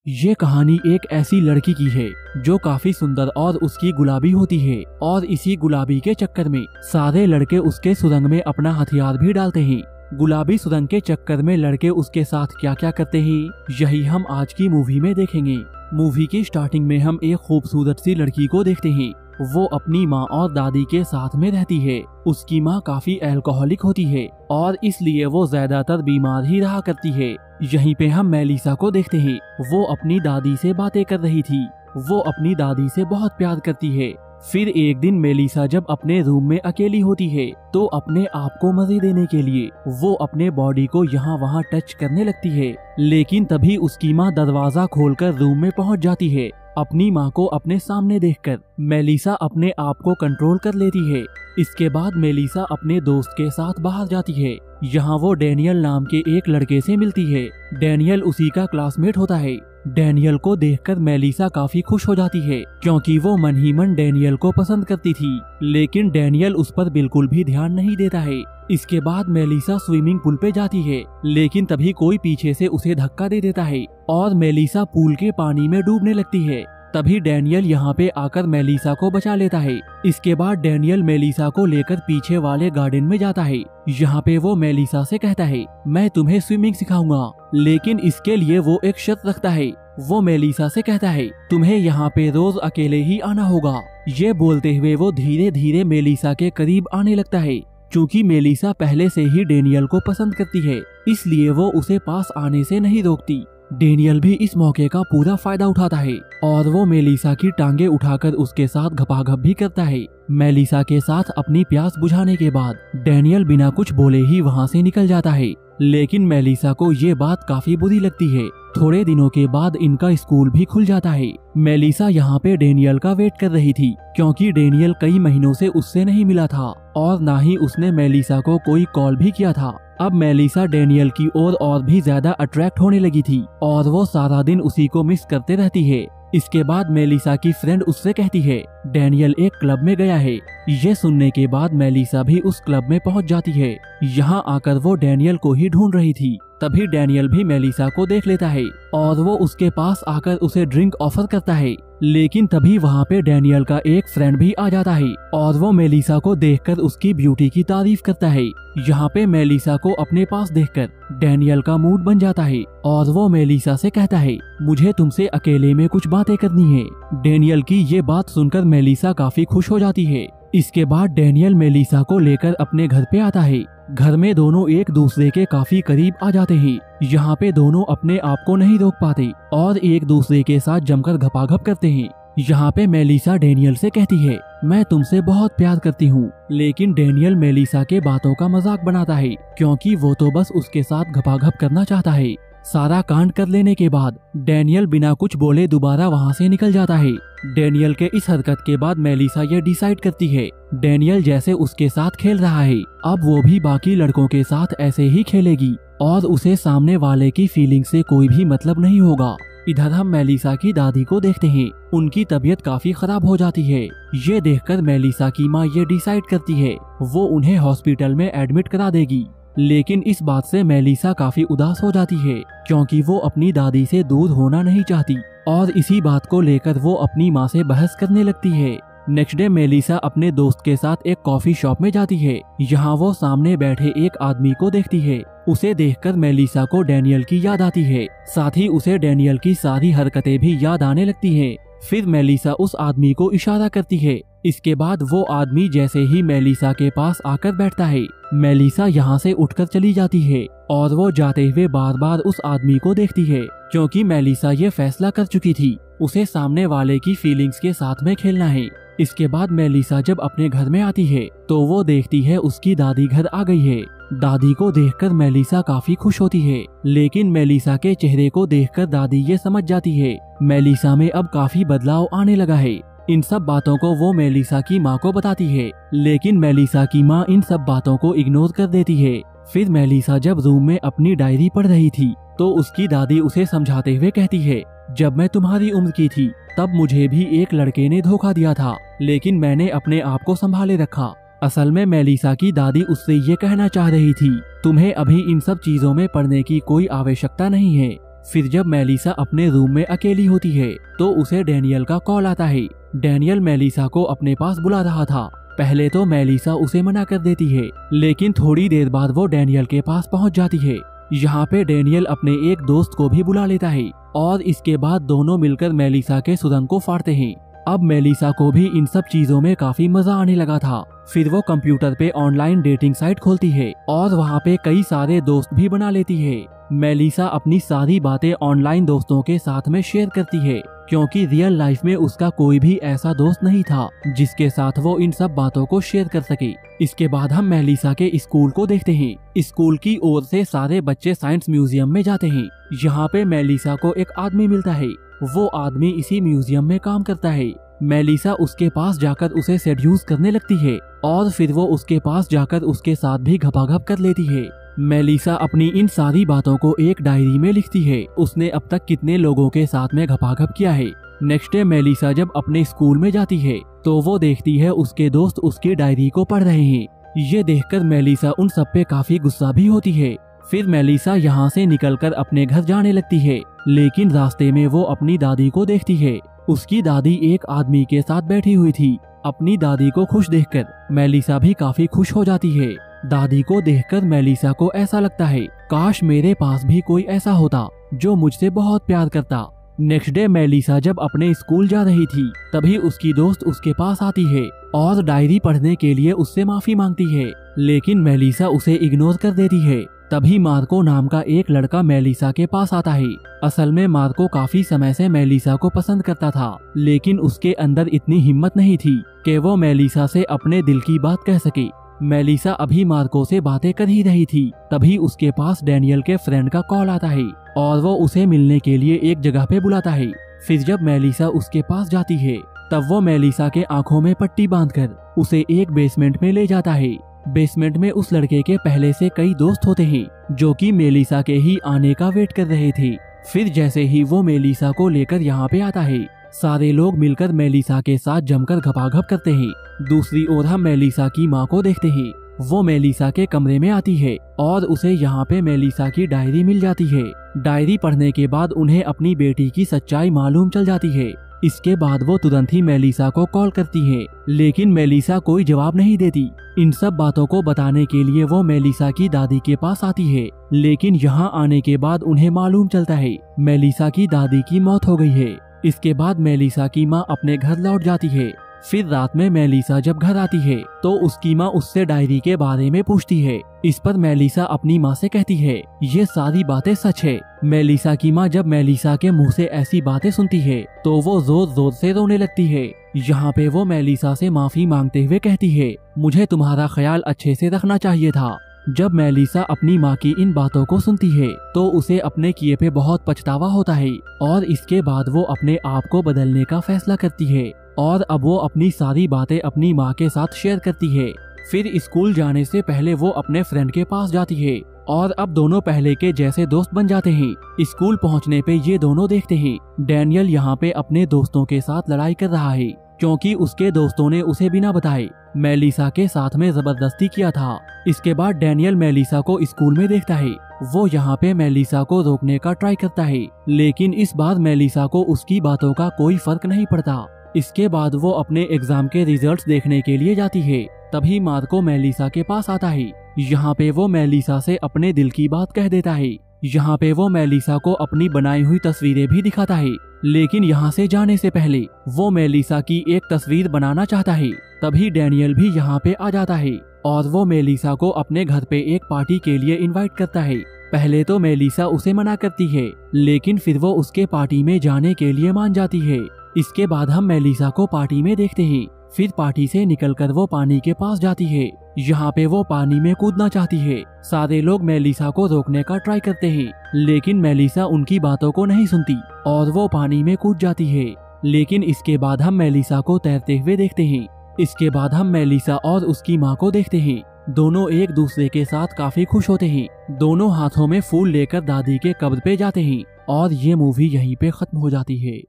ये कहानी एक ऐसी लड़की की है जो काफी सुंदर और उसकी गुलाबी होती है और इसी गुलाबी के चक्कर में सारे लड़के उसके सुरंग में अपना हथियार भी डालते हैं। गुलाबी सुरंग के चक्कर में लड़के उसके साथ क्या क्या करते हैं यही हम आज की मूवी में देखेंगे। मूवी की स्टार्टिंग में हम एक खूबसूरत सी लड़की को देखते हैं। वो अपनी माँ और दादी के साथ में रहती है। उसकी माँ काफी अल्कोहलिक होती है और इसलिए वो ज्यादातर बीमार ही रहा करती है। यहीं पे हम मेलिसा को देखते हैं। वो अपनी दादी से बातें कर रही थी। वो अपनी दादी से बहुत प्यार करती है। फिर एक दिन मेलिसा जब अपने रूम में अकेली होती है तो अपने आप को मजे देने के लिए वो अपने बॉडी को यहाँ वहाँ टच करने लगती है। लेकिन तभी उसकी माँ दरवाजा खोलकर रूम में पहुँच जाती है। अपनी माँ को अपने सामने देखकर मेलिसा अपने आप को कंट्रोल कर लेती है। इसके बाद मेलिसा अपने दोस्त के साथ बाहर जाती है। यहाँ वो डैनियल नाम के एक लड़के से मिलती है। डैनियल उसी का क्लासमेट होता है। डैनियल को देखकर मेलिसा काफी खुश हो जाती है क्योंकि वो मन ही मन डैनियल को पसंद करती थी। लेकिन डैनियल उस पर बिल्कुल भी ध्यान नहीं देता है। इसके बाद मेलिसा स्विमिंग पूल पे जाती है लेकिन तभी कोई पीछे से उसे धक्का दे देता है और मेलिसा पूल के पानी में डूबने लगती है। तभी डैनियल यहाँ पे आकर मेलिसा को बचा लेता है। इसके बाद डैनियल मेलिसा को लेकर पीछे वाले गार्डन में जाता है। यहाँ पे वो मेलिसा से कहता है मैं तुम्हें स्विमिंग सिखाऊंगा, लेकिन इसके लिए वो एक शर्त रखता है। वो मेलिसा से कहता है तुम्हें यहाँ पे रोज अकेले ही आना होगा। ये बोलते हुए वो धीरे धीरे मेलिसा के करीब आने लगता है। चूँकि मेलिसा पहले से ही डैनियल को पसंद करती है इसलिए वो उसे पास आने से नहीं रोकती। डैनियल भी इस मौके का पूरा फायदा उठाता है और वो मेलिसा की टांगे उठाकर उसके साथ घपाघप भी करता है। मेलिसा के साथ अपनी प्यास बुझाने के बाद डैनियल बिना कुछ बोले ही वहाँ से निकल जाता है। लेकिन मेलिसा को ये बात काफी बुरी लगती है। थोड़े दिनों के बाद इनका स्कूल भी खुल जाता है। मेलिसा यहाँ पे डैनियल का वेट कर रही थी क्योंकि डैनियल कई महीनों से उससे नहीं मिला था और ना ही उसने मेलिसा को कोई कॉल भी किया था। अब मेलिसा डैनियल की ओर और भी ज्यादा अट्रैक्ट होने लगी थी और वो सारा दिन उसी को मिस करते रहती है। इसके बाद मेलिसा की फ्रेंड उससे कहती है डैनियल एक क्लब में गया है। ये सुनने के बाद मेलिसा भी उस क्लब में पहुंच जाती है। यहाँ आकर वो डैनियल को ही ढूंढ रही थी। तभी डैनियल भी मेलिसा को देख लेता है और वो उसके पास आकर उसे ड्रिंक ऑफर करता है। लेकिन तभी वहाँ पे डैनियल का एक फ्रेंड भी आ जाता है और वो मेलिसा को देखकर उसकी ब्यूटी की तारीफ करता है। यहाँ पे मेलिसा को अपने पास देखकर डैनियल का मूड बन जाता है और वो मेलिसा से कहता है मुझे तुमसे अकेले में कुछ बातें करनी है। डैनियल की ये बात सुनकर मेलिसा काफी खुश हो जाती है। इसके बाद डैनियल मेलिसा को लेकर अपने घर पे आता है। घर में दोनों एक दूसरे के काफी करीब आ जाते हैं। यहाँ पे दोनों अपने आप को नहीं रोक पाते और एक दूसरे के साथ जमकर घपाघप करते हैं। यहाँ पे मेलिसा डैनियल से कहती है मैं तुमसे बहुत प्यार करती हूँ। लेकिन डैनियल मेलिसा के बातों का मजाक बनाता है क्योंकि वो तो बस उसके साथ घपाघप करना चाहता है। सारा कांड कर लेने के बाद डैनियल बिना कुछ बोले दोबारा वहाँ से निकल जाता है। डैनियल के इस हरकत के बाद मेलिसा ये डिसाइड करती है डैनियल जैसे उसके साथ खेल रहा है अब वो भी बाकी लड़कों के साथ ऐसे ही खेलेगी और उसे सामने वाले की फीलिंग से कोई भी मतलब नहीं होगा। इधर हम मेलिसा की दादी को देखते हैं। उनकी तबीयत काफी खराब हो जाती है। ये देखकर मेलिसा की माँ ये डिसाइड करती है वो उन्हें हॉस्पिटल में एडमिट करा देगी। लेकिन इस बात से मेलिसा काफी उदास हो जाती है क्योंकि वो अपनी दादी से दूर होना नहीं चाहती और इसी बात को लेकर वो अपनी माँ से बहस करने लगती है। नेक्स्ट डे मेलिसा अपने दोस्त के साथ एक कॉफी शॉप में जाती है। यहाँ वो सामने बैठे एक आदमी को देखती है। उसे देखकर मेलिसा को डैनियल की याद आती है। साथ ही उसे डैनियल की सारी हरकतें भी याद आने लगती है। फिर मेलिसा उस आदमी को इशारा करती है। इसके बाद वो आदमी जैसे ही मेलिसा के पास आकर बैठता है मेलिसा यहाँ से उठकर चली जाती है और वो जाते हुए बार बार उस आदमी को देखती है क्योंकि मेलिसा ये फैसला कर चुकी थी उसे सामने वाले की फीलिंग्स के साथ में खेलना है। इसके बाद मेलिसा जब अपने घर में आती है तो वो देखती है उसकी दादी घर आ गई है। दादी को देखकर मेलिसा काफी खुश होती है। लेकिन मेलिसा के चेहरे को देखकर दादी ये समझ जाती है मेलिसा में अब काफी बदलाव आने लगा है। इन सब बातों को वो मेलिसा की माँ को बताती है लेकिन मेलिसा की माँ इन सब बातों को इग्नोर कर देती है। फिर मेलिसा जब रूम में अपनी डायरी पढ़ रही थी तो उसकी दादी उसे समझाते हुए कहती है जब मैं तुम्हारी उम्र की थी तब मुझे भी एक लड़के ने धोखा दिया था लेकिन मैंने अपने आप को संभाले रखा। असल में मेलिसा की दादी उससे ये कहना चाह रही थी तुम्हें अभी इन सब चीजों में पढ़ने की कोई आवश्यकता नहीं है। फिर जब मेलिसा अपने रूम में अकेली होती है तो उसे डैनियल का कॉल आता है। डैनियल मेलिसा को अपने पास बुला रहा था। पहले तो मेलिसा उसे मना कर देती है, लेकिन थोड़ी देर बाद वो डैनियल के पास पहुंच जाती है। यहाँ पे डैनियल अपने एक दोस्त को भी बुला लेता है और इसके बाद दोनों मिलकर मेलिसा के सुरंग को फाड़ते हैं। अब मेलिसा को भी इन सब चीजों में काफी मजा आने लगा था। फिर वो कंप्यूटर पे ऑनलाइन डेटिंग साइट खोलती है और वहाँ पे कई सारे दोस्त भी बना लेती है। मेलिसा अपनी सारी बातें ऑनलाइन दोस्तों के साथ में शेयर करती है, क्योंकि रियल लाइफ में उसका कोई भी ऐसा दोस्त नहीं था जिसके साथ वो इन सब बातों को शेयर कर सके। इसके बाद हम मेलिसा के स्कूल को देखते हैं। स्कूल की ओर से सारे बच्चे साइंस म्यूजियम में जाते हैं। यहाँ पे मेलिसा को एक आदमी मिलता है। वो आदमी इसी म्यूजियम में काम करता है। मेलिसा उसके पास जाकर उसे सेड्यूस करने लगती है और फिर वो उसके पास जाकर उसके साथ भी घपाघप कर लेती है। मेलिसा अपनी इन सारी बातों को एक डायरी में लिखती है। उसने अब तक कितने लोगों के साथ में घपाघप किया है। नेक्स्ट डे मेलिसा जब अपने स्कूल में जाती है तो वो देखती है उसके दोस्त उसकी डायरी को पढ़ रहे हैं। ये देखकर मेलिसा उन सब पे काफी गुस्सा भी होती है। फिर मेलिसा यहाँ से निकलकर अपने घर जाने लगती है, लेकिन रास्ते में वो अपनी दादी को देखती है। उसकी दादी एक आदमी के साथ बैठी हुई थी। अपनी दादी को खुश देखकर मेलिसा भी काफी खुश हो जाती है। दादी को देखकर मेलिसा को ऐसा लगता है, काश मेरे पास भी कोई ऐसा होता जो मुझसे बहुत प्यार करता। नेक्स्ट डे मेलिसा जब अपने स्कूल जा रही थी तभी उसकी दोस्त उसके पास आती है और डायरी पढ़ने के लिए उससे माफी मांगती है, लेकिन मेलिसा उसे इग्नोर कर देती है। तभी मार्को नाम का एक लड़का मेलिसा के पास आता है। असल में मार्को काफी समय से मेलिसा को पसंद करता था, लेकिन उसके अंदर इतनी हिम्मत नहीं थी कि वो मेलिसा से अपने दिल की बात कह सके। मेलिसा अभी मार्को से बातें कर ही रही थी, तभी उसके पास डैनियल के फ्रेंड का कॉल आता है और वो उसे मिलने के लिए एक जगह पे बुलाता है। फिर जब मेलिसा उसके पास जाती है तब वो मेलिसा के आंखों में पट्टी बांधकर उसे एक बेसमेंट में ले जाता है। बेसमेंट में उस लड़के के पहले से कई दोस्त होते हैं जो कि मेलिसा के ही आने का वेट कर रहे थे। फिर जैसे ही वो मेलिसा को लेकर यहाँ पे आता है, सारे लोग मिलकर मेलिसा के साथ जमकर घपाघप करते हैं। दूसरी ओर हम मेलिसा की माँ को देखते हैं। वो मेलिसा के कमरे में आती है और उसे यहाँ पे मेलिसा की डायरी मिल जाती है। डायरी पढ़ने के बाद उन्हें अपनी बेटी की सच्चाई मालूम चल जाती है। इसके बाद वो तुरंत ही मेलिसा को कॉल करती है, लेकिन मेलिसा कोई जवाब नहीं देती। इन सब बातों को बताने के लिए वो मेलिसा की दादी के पास आती है, लेकिन यहाँ आने के बाद उन्हें मालूम चलता है मेलिसा की दादी की मौत हो गई है। इसके बाद मेलिसा की माँ अपने घर लौट जाती है। फिर रात में मेलिसा जब घर आती है तो उसकी माँ उससे डायरी के बारे में पूछती है। इस पर मेलिसा अपनी माँ से कहती है ये सारी बातें सच है। मेलिसा की माँ जब मेलिसा के मुंह से ऐसी बातें सुनती है तो वो जोर जोर से रोने लगती है। यहाँ पे वो मेलिसा से माफी मांगते हुए कहती है, मुझे तुम्हारा ख्याल अच्छे से रखना चाहिए था। जब मेलिसा अपनी माँ की इन बातों को सुनती है तो उसे अपने किए पे बहुत पछतावा होता है और इसके बाद वो अपने आप को बदलने का फैसला करती है और अब वो अपनी सारी बातें अपनी माँ के साथ शेयर करती है। फिर स्कूल जाने से पहले वो अपने फ्रेंड के पास जाती है और अब दोनों पहले के जैसे दोस्त बन जाते हैं। स्कूल पहुँचने पे ये दोनों देखते हैं डैनियल यहाँ पे अपने दोस्तों के साथ लड़ाई कर रहा है, क्योंकि उसके दोस्तों ने उसे बिना बताए मेलिसा के साथ में जबरदस्ती किया था। इसके बाद डैनियल मेलिसा को स्कूल में देखता है। वो यहाँ पे मेलिसा को रोकने का ट्राई करता है, लेकिन इस बार मेलिसा को उसकी बातों का कोई फर्क नहीं पड़ता। इसके बाद वो अपने एग्जाम के रिजल्ट्स देखने के लिए जाती है। तभी मार्को मेलिसा के पास आता है। यहाँ पे वो मेलिसा से अपने दिल की बात कह देता है। यहाँ पे वो मेलिसा को अपनी बनाई हुई तस्वीरें भी दिखाता है, लेकिन यहाँ से जाने से पहले वो मेलिसा की एक तस्वीर बनाना चाहता है। तभी डैनियल भी यहाँ पे आ जाता है और वो मेलिसा को अपने घर पे एक पार्टी के लिए इनवाइट करता है। पहले तो मेलिसा उसे मना करती है, लेकिन फिर वो उसके पार्टी में जाने के लिए मान जाती है। इसके बाद हम मेलिसा को पार्टी में देखते हैं। फिर पार्टी से निकलकर वो पानी के पास जाती है। यहाँ पे वो पानी में कूदना चाहती है। सारे लोग मेलिसा को रोकने का ट्राई करते हैं, लेकिन मेलिसा उनकी बातों को नहीं सुनती और वो पानी में कूद जाती है। लेकिन इसके बाद हम मेलिसा को तैरते हुए देखते हैं। इसके बाद हम मेलिसा और उसकी माँ को देखते हैं। दोनों एक दूसरे के साथ काफी खुश होते हैं। दोनों हाथों में फूल लेकर दादी के कब्र पे जाते हैं और ये मूवी यहीं पे खत्म हो जाती है।